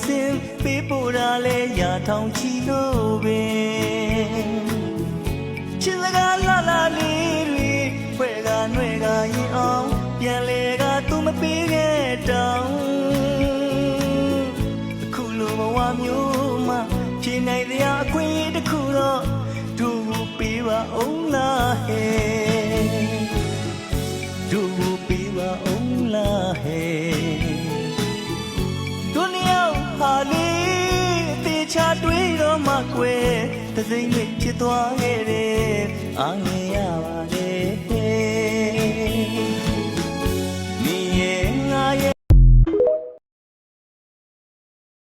sin ပေးပို့တာလဲရာထောင်ချီလို့ပဲချစ်စကားလာလာလေးတွေဖွဲ့ကຫນွဲကရင်အောင်ပြန်လေကသူမပေးခဲ့တောင်းအခုလိုဘဝမျိုးမှာဖြေနိုင်တဲ့အခွင့်တစ်ခုတော့တို့ပေးပါအောင်လားဟဲ့တို့ပေးပါအောင်လားဟဲ့တို့နှစ်ယောက်ဟာလေးတေချာတွေးတော့မှကွယ်တစိမ့်လေးဖြစ်သွားခဲ့တယ်အားငယ်ရပါ